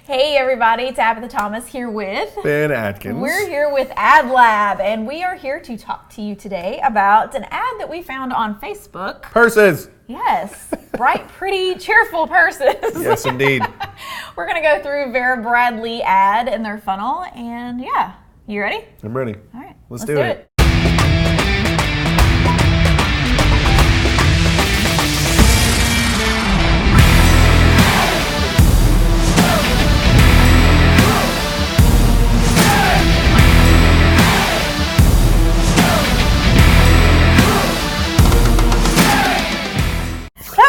Hey everybody, Tabitha Thomas here with Ben Atkins. We're here with AdLab, and we are here to talk to you today about an ad that we found on Facebook. Purses. Yes, bright, pretty, cheerful purses. Yes, indeed. We're going to go through Vera Bradley ad and their funnel, and yeah, you ready? I'm ready. All right, let's do it.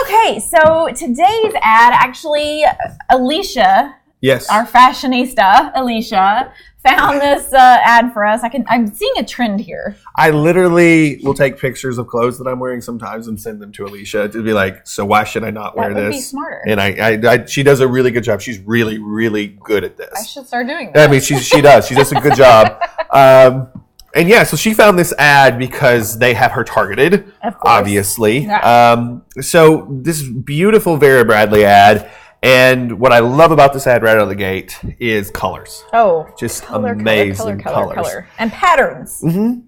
Okay, so today's ad, actually, Alicia, yes, our fashionista, Alicia, found this ad for us. I'm seeing a trend here. I literally will take pictures of clothes that I'm wearing sometimes and send them to Alicia to be like, so why should I not wear this? That would be smarter. And she does a really good job. She's really, really good at this. I should start doing that. I mean, she does. She does a good job. And yeah, so she found this ad because they have her targeted, obviously. Yeah. So this beautiful Vera Bradley ad. And what I love about this ad right out of the gate is colors. Oh, just amazing colors. And patterns. Mm-hmm.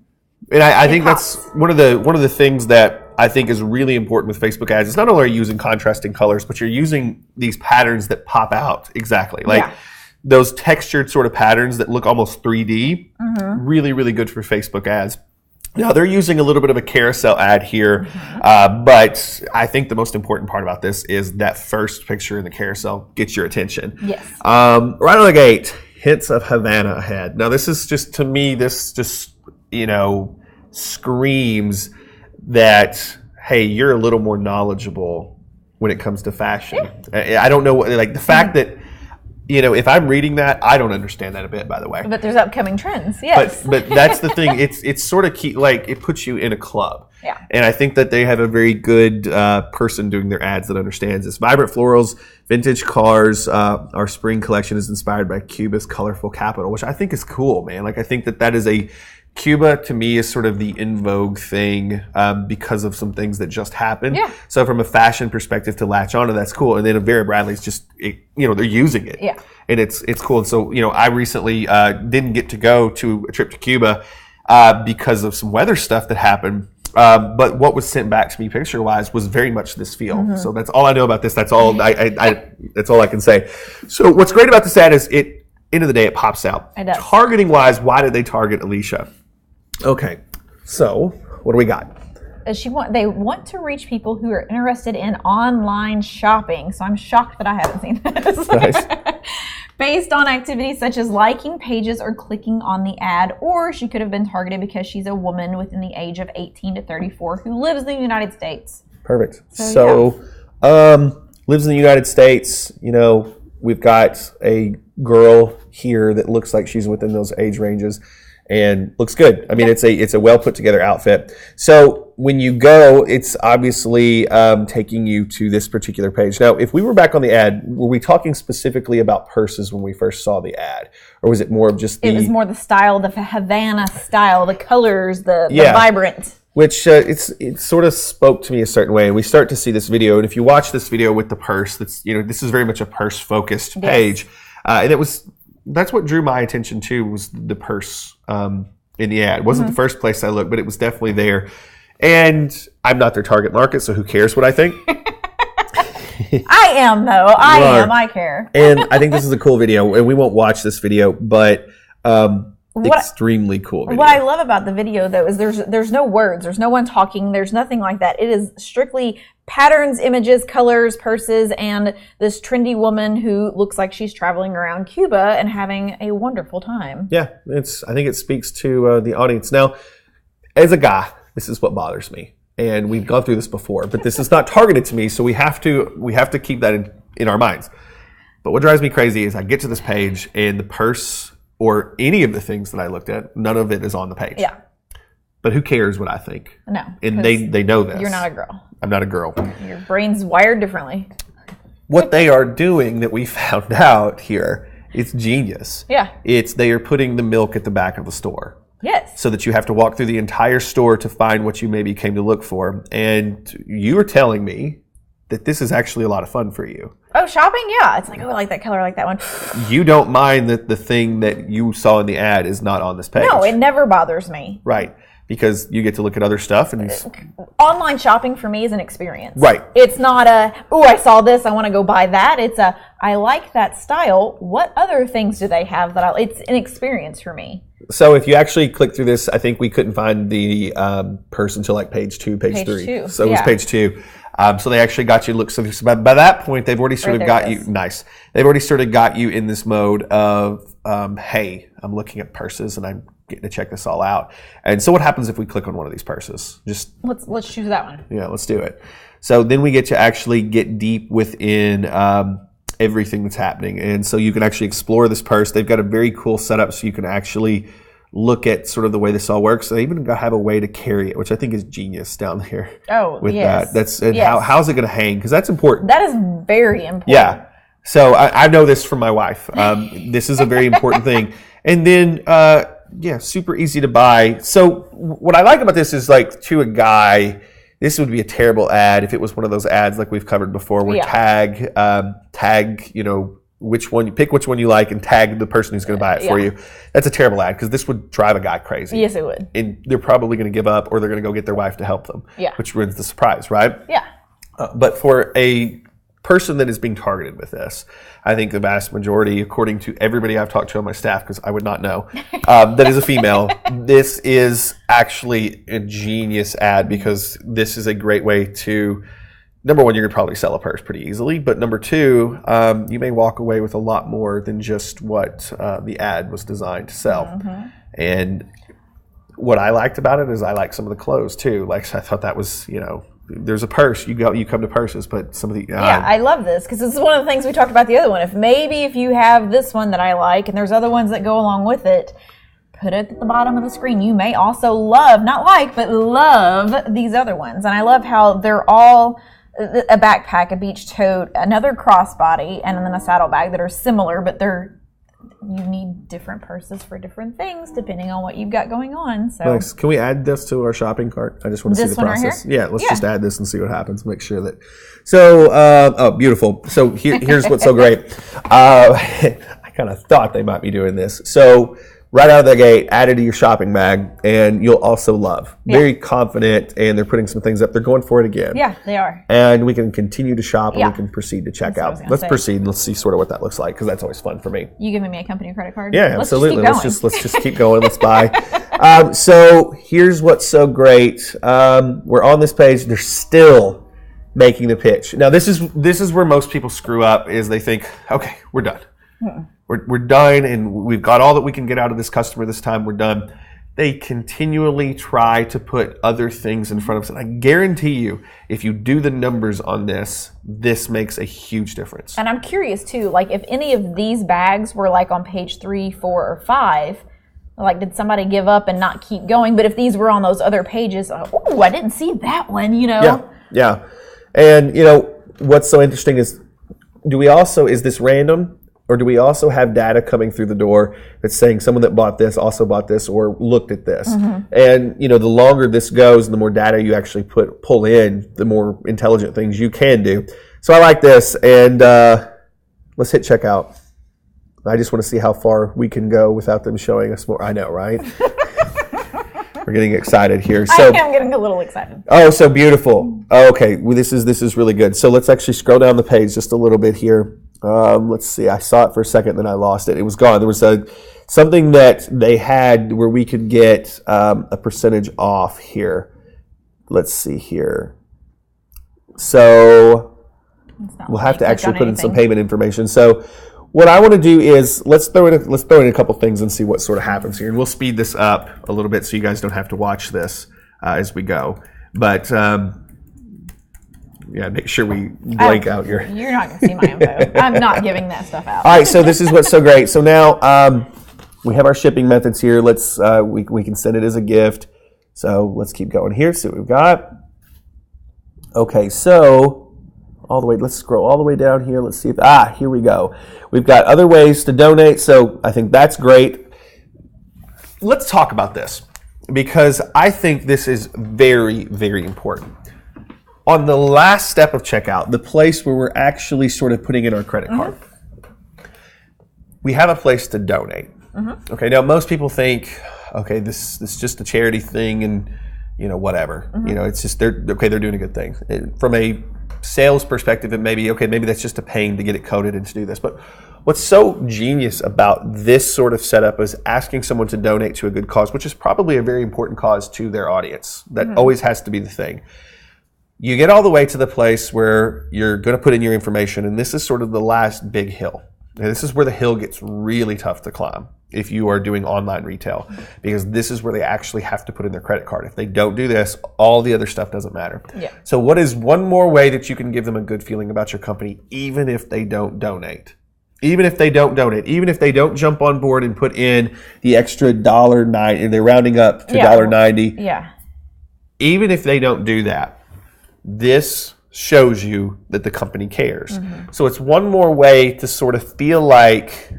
And I think that's one of the things that I think is really important with Facebook ads. It's not only are you using contrasting colors, but you're using these patterns that pop out exactly. Like those textured sort of patterns that look almost 3D. Mm-hmm. Really, really good for Facebook ads. Now, they're using a little bit of a carousel ad here, but I think the most important part about this is that first picture in the carousel gets your attention. Yes. Right on the gate, hints of Havana ahead. Now, this is just, to me, this just, screams that, hey, you're a little more knowledgeable when it comes to fashion. Yeah. I don't know, like the fact that, if I'm reading that, I don't understand that a bit, by the way. But there's upcoming trends, yes. But that's the thing. It's sort of key, like it puts you in a club. Yeah. And I think that they have a very good person doing their ads that understands this. Vibrant florals, vintage cars. Our spring collection is inspired by Cuba's colorful capital, which I think is cool, man. Like I think that is Cuba, to me, is sort of the in vogue thing because of some things that just happened. Yeah. So from a fashion perspective to latch onto, that's cool. And then Vera Bradley's just, they're using it. Yeah. And it's cool. And so, I recently didn't get to go to a trip to Cuba because of some weather stuff that happened. But what was sent back to me picture-wise was very much this feel. Mm-hmm. So that's all I know about this. That's all that's all I can say. So what's great about this ad is end of the day, it pops out. It does. Targeting-wise, why did they target Alicia? Okay, so what do we got? They want to reach people who are interested in online shopping. So I'm shocked that I haven't seen this. Nice. Based on activities such as liking pages or clicking on the ad, or she could have been targeted because she's a woman within the age of 18 to 34 who lives in the United States. Perfect. So lives in the United States. We've got a girl here that looks like she's within those age ranges. And looks good. I mean, it's a well put together outfit. So when you go, it's obviously taking you to this particular page. Now, if we were back on the ad, were we talking specifically about purses when we first saw the ad, or was it more of just the? It was more the style, the Havana style, the colors, the vibrant. Which it sort of spoke to me a certain way, and we start to see this video. And if you watch this video with the purse, that's this is very much a purse focused page, and that's what drew my attention too, was the purse in the ad. It wasn't the first place I looked, but it was definitely there. And I'm not their target market, so who cares what I think? I am, though. I care. And I think this is a cool video, and we won't watch this video, but extremely cool video. What I love about the video, though, is there's no words. There's no one talking. There's nothing like that. It is strictly patterns, images, colors, purses, and this trendy woman who looks like she's traveling around Cuba and having a wonderful time. Yeah, I think it speaks to the audience. Now, as a guy, this is what bothers me, and we've gone through this before, but this is not targeted to me, so we have to keep that in our minds. But what drives me crazy is I get to this page and the purse or any of the things that I looked at, none of it is on the page. Yeah. But who cares what I think? No. And they know this. You're not a girl. I'm not a girl. Your brain's wired differently. What they are doing that we found out here, it's genius. Yeah. They are putting the milk at the back of the store. Yes. So that you have to walk through the entire store to find what you maybe came to look for. And you are telling me that this is actually a lot of fun for you. Oh, shopping? Yeah. It's like, oh, I like that color, I like that one. You don't mind that the thing that you saw in the ad is not on this page. No, it never bothers me. Right. Because you get to look at other stuff. And online shopping for me is an experience. Right. It's not I saw this, I want to go buy that. It's I like that style. What other things do they have that it's an experience for me. So if you actually click through this, I think we couldn't find the purse until like page 2, page 3. So it was page 2. So they actually got you to look. So by that point, they've already sort of got you. Nice. They've already sort of got you in this mode of, hey, I'm looking at purses and I'm getting to check this all out. And so what happens if we click on one of these purses? Just let's choose that one. Yeah, let's do it. So then we get to actually get deep within everything that's happening. And so you can actually explore this purse. They've got a very cool setup so you can actually look at sort of the way this all works. They even have a way to carry it, which I think is genius down here. Oh, with yes. That. How's it going to hang? Because that's important. That is very important. Yeah. So I know this from my wife. This is a very important thing. And then, super easy to buy. So what I like about this is like to a guy, this would be a terrible ad if it was one of those ads like we've covered before where tag, which one you pick, which one you like, and tag the person who's going to buy it for you. That's a terrible ad because this would drive a guy crazy. Yes, it would. And they're probably going to give up, or they're going to go get their wife to help them. Yeah. Which ruins the surprise, right? Yeah. But for a person that is being targeted with this, I think the vast majority, according to everybody I've talked to on my staff, because I would not know, that is a female, this is actually a genius ad because this is a great way to, number one, you're going to probably sell a purse pretty easily, but number two, you may walk away with a lot more than just what the ad was designed to sell. Mm-hmm. And what I liked about it is I like some of the clothes too. Like I thought that was, there's a purse. You come to purses, but some of the I love this because this is one of the things we talked about the other one. If you have this one that I like, and there's other ones that go along with it, put it at the bottom of the screen. You may also love these other ones, and I love how they're all a backpack, a beach tote, another crossbody, and then a saddlebag that are similar, but you need different purses for different things depending on what you've got going on. So nice. Can we add this to our shopping cart? I just want to see the process. Right, let's just add this and see what happens. Make sure that. So, beautiful. So here's what's so great. I kind of thought they might be doing this. So right out of the gate, add it to your shopping bag, and you'll also love. Very confident, and they're putting some things up. They're going for it again. Yeah, they are. And we can continue to shop, and we can proceed to check out. Let's proceed, and let's see sort of what that looks like, because that's always fun for me. You giving me a company credit card? Yeah, absolutely. Let's just keep going. Let's buy. So here's what's so great. We're on this page. They're still making the pitch. Now, this is where most people screw up, is they think, okay, we're done. We're done, and we've got all that we can get out of this customer this time. We're done. They continually try to put other things in front of us. And I guarantee you, if you do the numbers on this makes a huge difference. And I'm curious, too, like if any of these bags were like on page 3, 4, or 5, like did somebody give up and not keep going? But if these were on those other pages, oh, I didn't see that one, Yeah. And, what's so interesting is, is this random? Or do we also have data coming through the door that's saying someone that bought this also bought this or looked at this? Mm-hmm. And, the longer this goes and the more data you actually pull in, the more intelligent things you can do. So I like this, and let's hit checkout. I just want to see how far we can go without them showing us more. I know, right? We're getting excited here. So, I am getting a little excited. Oh, so beautiful. Okay, well, this is really good. So let's actually scroll down the page just a little bit here. Let's see. I saw it for a second, then I lost it. It was gone. There was something that they had where we could get a percentage off here. Let's see here. So we'll have to actually put in some payment information. So what I want to do is let's throw in a couple things and see what sort of happens here, and we'll speed this up a little bit so you guys don't have to watch this as we go. But make sure we blank out your... You're not going to see my info. I'm not giving that stuff out. All right, so this is what's so great. So now we have our shipping methods here. Let's we can send it as a gift. So let's keep going here, see what we've got. Okay, so let's scroll all the way down here. Let's see if, here we go. We've got other ways to donate, so I think that's great. Let's talk about this, because I think this is very, very important. on the last step of checkout, the place where we're actually sort of putting in our credit card, we have a place to donate. Okay, now most people think, okay, this is just a charity thing and, whatever. It's just, they're doing a good thing. From a sales perspective, it may be, okay, maybe that's just a pain to get it coded and to do this. But what's so genius about this sort of setup is asking someone to donate to a good cause, which is probably a very important cause to their audience. That always has to be the thing. You get all the way to the place where you're going to put in your information, and this is sort of the last big hill. And this is where the hill gets really tough to climb if you are doing online retail, because this is where they actually have to put in their credit card. If they don't do this, all the other stuff doesn't matter. Yeah. So what is one more way that you can give them a good feeling about your company, even if they don't donate? Even if they don't donate, even if they don't jump on board and put in the extra $1.90, and they're rounding up to $1.90. Yeah. Even if they don't do that, this shows you that the company cares. So it's one more way to sort of feel like,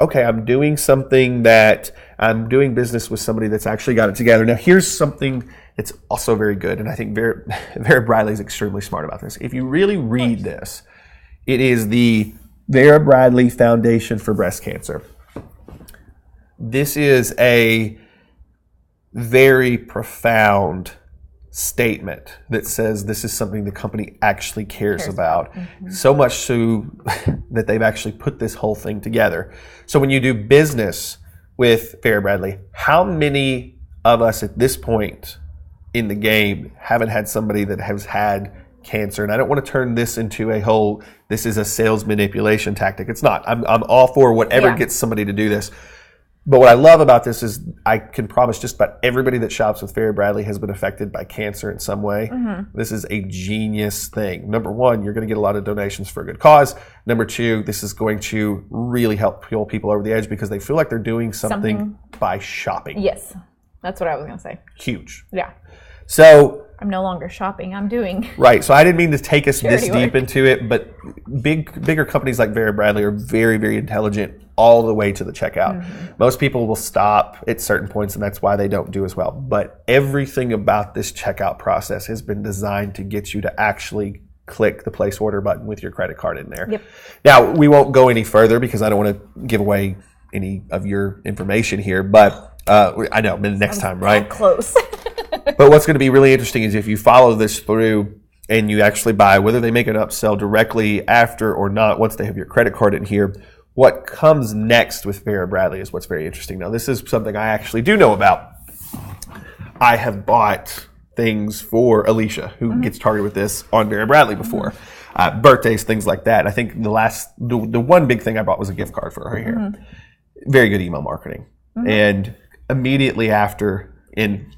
okay, I'm doing something that I'm doing business with somebody that's actually got it together. Now, here's something that's also very good, and I think Vera Bradley is extremely smart about this. If you really read this, it is the Vera Bradley Foundation for Breast Cancer. This is a very profound statement that says this is something the company actually cares about. So much so that they've actually put this whole thing together. So when you do business with Vera Bradley, how many of us at this point in the game haven't had somebody that has had cancer? And I don't want to turn this into a whole, this is a sales manipulation tactic. It's not. I'm all for whatever gets somebody to do this. But what I love about this is I can promise just about everybody that shops with Vera Bradley has been affected by cancer in some way. This is a genius thing. Number one, you're going to get a lot of donations for a good cause. Number two, this is going to really help pull people over the edge because they feel like they're doing something by shopping. Yes, that's what I was going to say. Huge. Yeah. So I'm no longer shopping. I'm doing right. So I didn't mean to take us this charity deep into it, but bigger companies like Vera Bradley are very, very intelligent all the way to the checkout. Most people will stop at certain points, and that's why they don't do as well. But everything about this checkout process has been designed to get you to actually click the place order button with your credit card in there. Now, we won't go any further because I don't want to give away any of your information here, but I know, next time, right? Close. But what's going to be really interesting is if you follow this through and you actually buy, whether they make an upsell directly after or not, once they have your credit card in here, what comes next with Vera Bradley is what's very interesting. Now, this is something I actually do know about. I have bought things for Alicia, who gets targeted with this on Vera Bradley before. Birthdays, things like that. I think the one big thing I bought was a gift card for her here. Very good email marketing. And immediately after,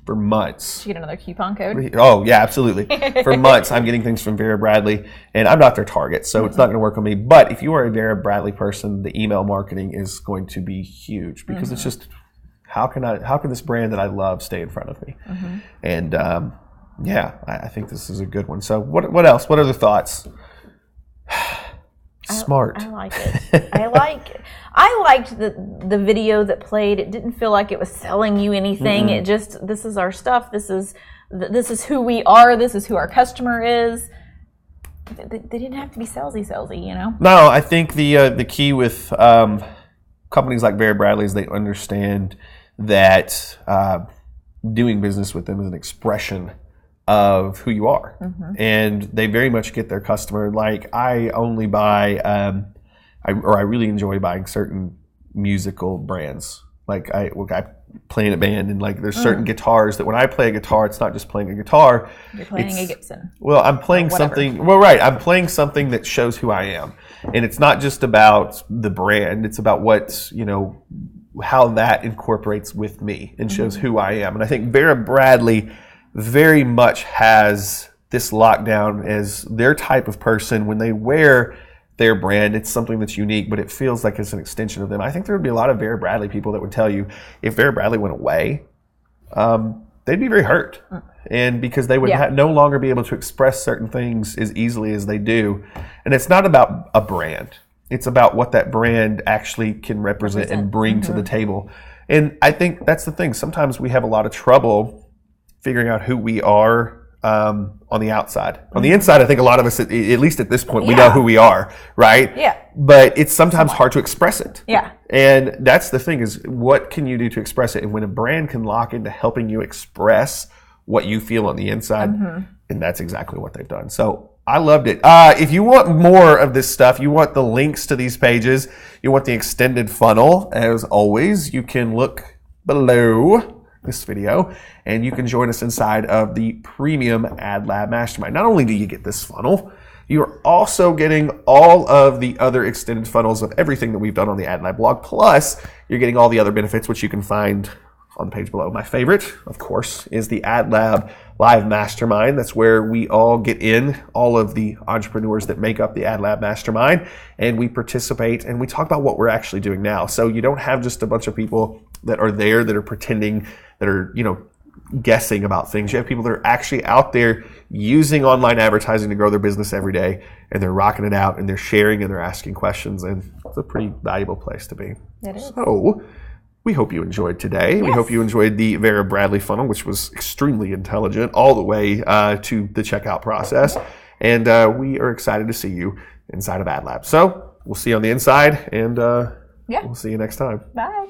for months. Did you get another coupon code? Oh, yeah, absolutely. For months, I'm getting things from Vera Bradley, and I'm not their target, so it's not going to work on me. But if you are a Vera Bradley person, the email marketing is going to be huge because it's just, how can this brand that I love stay in front of me? And I think this is a good one. So what else? What other thoughts? Smart. I like it. I liked the video that played. It didn't feel like it was selling you anything. It just, this is our stuff. This is who we are. This is who our customer is. They didn't have to be salesy, you know? No, I think the key with companies like Vera Bradley is they understand that doing business with them is an expression of who you are. And they very much get their customer. Like, I only buy, I really enjoy buying certain musical brands. Like, I play in a band, and like there's certain guitars that when I play a guitar, it's not just playing a guitar. You're playing a Gibson. Well, I'm playing something. Well, right. I'm playing something that shows who I am. And it's not just about the brand. It's about what, how that incorporates with me and shows who I am. And I think Vera Bradley very much has this lockdown as their type of person. When they wear their brand, it's something that's unique, but it feels like it's an extension of them. I think there would be a lot of Vera Bradley people that would tell you if Vera Bradley went away, they'd be very hurt. And because they would no longer be able to express certain things as easily as they do. And it's not about a brand. It's about what that brand actually can represent and bring to the table. And I think that's the thing. Sometimes we have a lot of trouble figuring out who we are on the outside. On the inside, I think a lot of us, at least at this point, we know who we are, right? Yeah. But it's sometimes hard to express it. Yeah. And that's the thing is, what can you do to express it? And when a brand can lock into helping you express what you feel on the inside, and that's exactly what they've done. So I loved it. If you want more of this stuff, you want the links to these pages, you want the extended funnel, as always, you can look below this video and you can join us inside of the premium AdLab Mastermind. Not only do you get this funnel, you're also getting all of the other extended funnels of everything that we've done on the AdLab blog. Plus, you're getting all the other benefits, which you can find on the page below. My favorite, of course, is the AdLab Live Mastermind. That's where we all get in, all of the entrepreneurs that make up the AdLab Mastermind, and we participate and we talk about what we're actually doing now. So you don't have just a bunch of people that are there that are pretending, that are, guessing about things. You have people that are actually out there using online advertising to grow their business every day, and they're rocking it out, and they're sharing, and they're asking questions, and it's a pretty valuable place to be. It is. So we hope you enjoyed today. Yes. We hope you enjoyed the Vera Bradley funnel, which was extremely intelligent all the way to the checkout process. And we are excited to see you inside of AdLab. So we'll see you on the inside, and we'll see you next time. Bye.